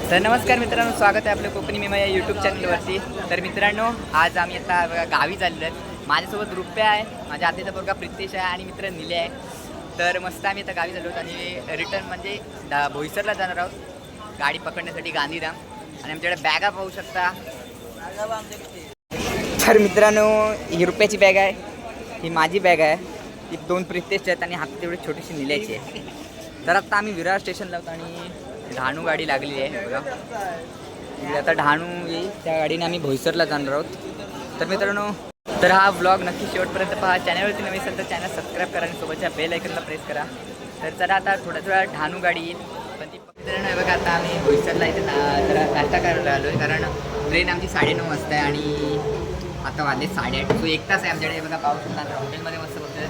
तर नमस्कार मित्रांनो, स्वागत आहे आपल्या कोकणी मेमा या यूट्यूब चॅनलवरती. तर मित्रांनो, आज आम्ही आता गावी चाललो आहेत. माझ्यासोबत रुपया आहे, माझ्या आत्याचा पोरगा प्रितेश आहे आणि मित्र निले आहे. तर मस्त आम्ही आता गावी चाललो आहोत आणि रिटर्न म्हणजे बोईसरला जाणार आहोत गाडी पकडण्यासाठी गांधीधाम. आणि आमच्याकडे बॅगा पाहू शकता. तर मित्रांनो, ही रुपयाची बॅग आहे, ही माझी बॅग आहे, ही दोन प्रितेशची आहेत आणि हातात तेवढी छोटीशी निल्याची आहे. तर आता आम्ही विरार स्टेशनला होतो आणि डहाणू गाडी लागलेली आहे बघा. म्हणजे आता डहाणू येईल, त्या गाडीने आम्ही बोईसरला जाणार आहोत. तर मित्रांनो, तर हा व्लॉग नक्की शेवटपर्यंत पहा. चॅनलवरती नवीन असेल तर चॅनल सबस्क्राईब करा आणि सोबतच्या बेल आयकनला प्रेस करा. तर चला आता थोड्या डहाणू गाडी येईल. पण ती मित्रांनो हे बघा, आता आम्ही बोईसरला इथे जरा नाश्ता करायला आलो आहे, कारण ट्रेन आमची 9:30 वाजता आहे आणि आता वाजले 8:30. तो 1 तास आहे आमच्याकडे. बघा पाऊस होता, हॉटेलमध्ये मस्त बघतोय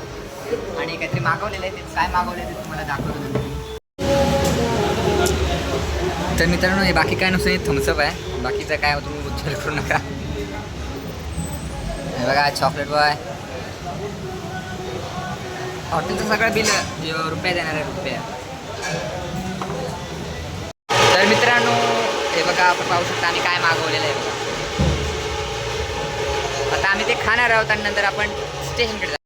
आणि काहीतरी मागवलेलं आहे. ते काय मागवलं आहे ते तुम्हाला दाखवतो नंतर. तर मित्रांनो, हे बाकी काय नसतं, थम्सअप आहे. बाकीचं काय तुम्ही उच्चार करू नका. हे बघा चॉकलेट बॉय. हॉटेलचं सगळं बिल रुपया देणार आहे, रुपया. तर मित्रांनो हे बघा, आपण पाहू शकता आम्ही काय मागवलेलं आहे बघा. आता आम्ही ते खाणार आहोत आणि नंतर आपण स्टेशनकडे जाऊ.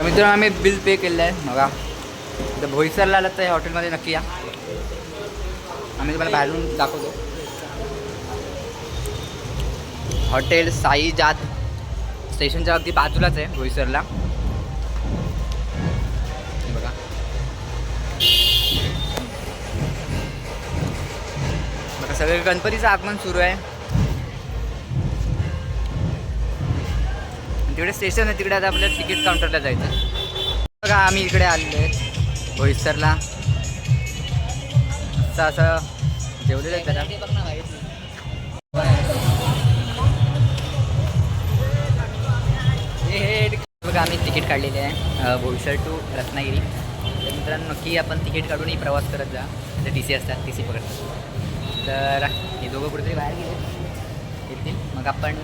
मित्रांनो, आम्ही बिल पे केलं आहे बघा. तर बोईसरला आलं तर हॉटेलमध्ये नक्की या. आम्ही तुम्हाला बाहेरून दाखवतो. हॉटेल साईजात स्टेशनच्या अगदी बाजूलाच आहे बोईसरला. बघा बघा, सगळे गणपतीचं आगमन सुरू आहे. तिकडे स्टेशन आहे, तिकडे आता आपल्याला तिकीट काउंटरला जायचं. बघा आम्ही इकडे आलेलो आहे बोईसरला. असं जेवलेलं आहे त्याला. बघा आम्ही तिकीट काढलेले आहे बोईसर टू रत्नागिरी. तर मित्रांनो, नक्की आपण तिकीट काढूनही प्रवास करत जा. तर TC असतात, TC पकडतात. तर हे दोघं कुठेतरी बाहेर गेले येतील, मग आपण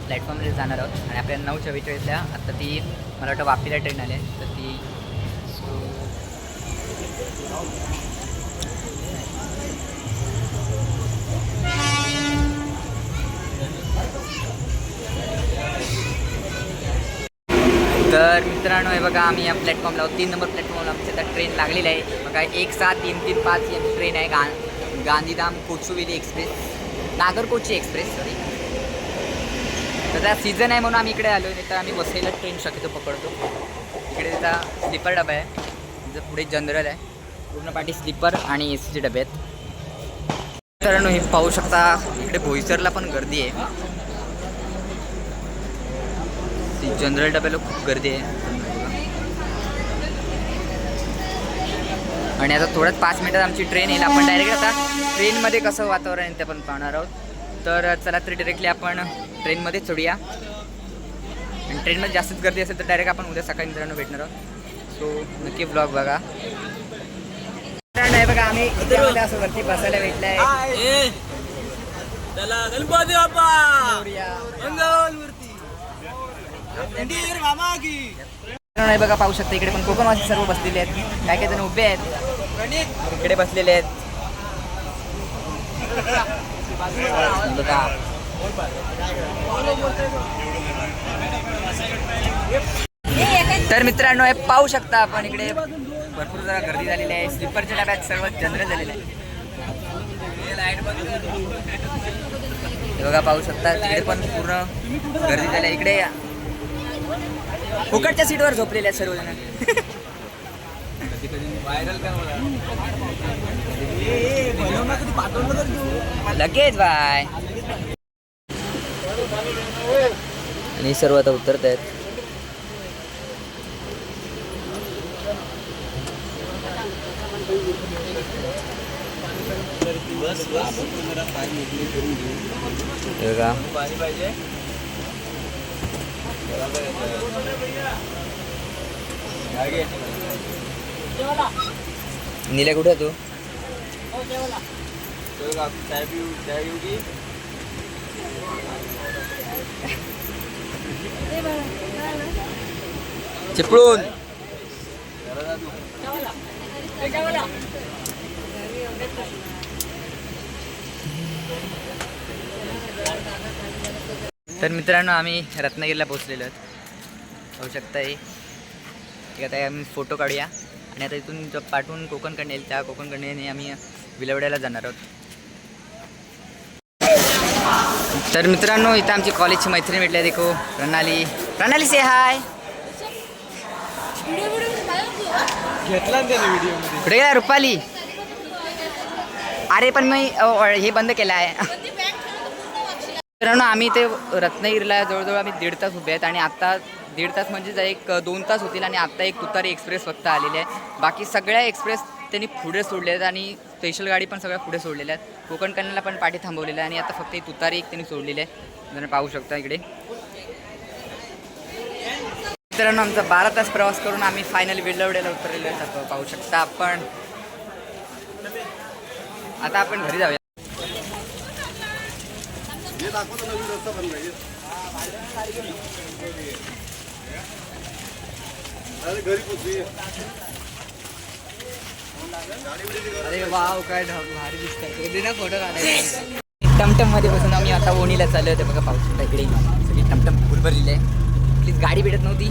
प्लॅटफॉर्मला जाणार आहोत. आणि आपल्या 9:44ला आत्ता ती मला वाटतं वापीला ट्रेन आली आहे. तर ती तर मित्रांनो हे बघा, आम्ही या प्लॅटफॉर्मला 3 नंबर प्लॅटफॉर्मला आमची आता ट्रेन लागलेली आहे बघा. 17335 ही ट्रेन आहे. Gandhidham Kochuveli express, Nagercoil express sorry. तर त्या सीझन आहे म्हणून आम्ही इकडे आलो. नाही तर आम्ही बसायला ट्रेन शक्यतो पकडतो. इकडे त्याचा स्लीपर डबा आहे, त्याचं पुढे जनरल आहे, पूर्ण पाठी स्लीपर आणि AC डबे आहेत. मित्रांनो हे पाहू शकता, इकडे बोईसरला पण गर्दी आहे. जनरल डब्याला खूप गर्दी आहे. आणि आता थोड्याच 5 मिनिटात आमची ट्रेन येईल. आपण डायरेक्ट आता ट्रेनमध्ये कसं वातावरण आहे ते आपण पाहणार आहोत. तर चला तर डिरेक्टली आपण ट्रेनमध्ये चढूया. आणि ट्रेनमध्ये जास्तच गर्दी असेल तर डायरेक्ट आपण उद्या सकाळी मित्रांनो भेटणार आहोत. सो नक्की ब्लॉग बघा. मित्रांनो हे बघा, आम्ही इथे असं वरती बसायला भेटलं आहे. नाही बघा, पाहू शकता इकडे पण कोकणवासी सर्व बसलेले आहेत. काय काय जण उभे आहेत, इकडे बसलेले आहेत बघा. तर मित्रांनो हे पाहू शकता आपण, इकडे भरपूर जरा गर्दी झालेली आहे. स्लीपरच्या डब्यात सर्व जनरल झालेले आहे. हे बघा पाहू शकता, तिकडे पण पूर्ण गर्दी झाली आहे. इकडे फुकटच्या सीटवर झोपलेले आहेत सर्वजण. लगेच बाय. आणि सर्व आता उतरत आहेत. नीले कुठे तू? चिपळूण तर मित्रांनो आम्ही रत्नागिरीला पोहोचलेलो आहोत, होऊ शकता हे. ठीक आता आम्ही फोटो काढूया आणि आता इथून जो पाठवून कोकणकडे येईल त्या कोकणकडे आम्ही विलवड्याला जाणार आहोत. तर मित्रांनो इथं आमची कॉलेजची मैत्रीण भेटली आहे. देखो प्रणाली. प्रणाली से हाय. घेतला ना त्याने व्हिडिओ कुठे गेला रुपाली? अरे पण मी हे बंद केलं आहे. मित्रांनो आम्ही ते रत्नागिरीला जवळजवळ आम्ही 1.5 तास उभे आहेत आणि आता 1.5 तास म्हणजे एक 2 तास होतील आणि आता एक तुतारी एक्सप्रेस फक्त आलेली आहे. बाकी सगळ्या एक्सप्रेस त्यांनी पुढे सोडले आहेत आणि स्पेशल गाडी पण सगळ्या पुढे सोडलेल्या आहेत. कोकण कन्याला पण पाठी थांबवलेल्या आहे आणि आता फक्त ही तुतारी एक त्यांनी सोडलेली आहे. जरा पाहू शकता इकडे. मित्रांनो आमचा 12 तास प्रवास करून आम्ही फायनली विलवड्याला उतरलेलो आहे. पाहू शकता आपण. आता आपण घरी जाऊया. अरे वाव काय भारी दिसतंय. फोटो काढायचा. टमटम मध्ये बसून आम्ही आता ओणीला चाललो होतो बघा. पाऊस इकडे सगळी टमटम फुल भरलेली आहे. प्लीज गाडी भेटत नव्हती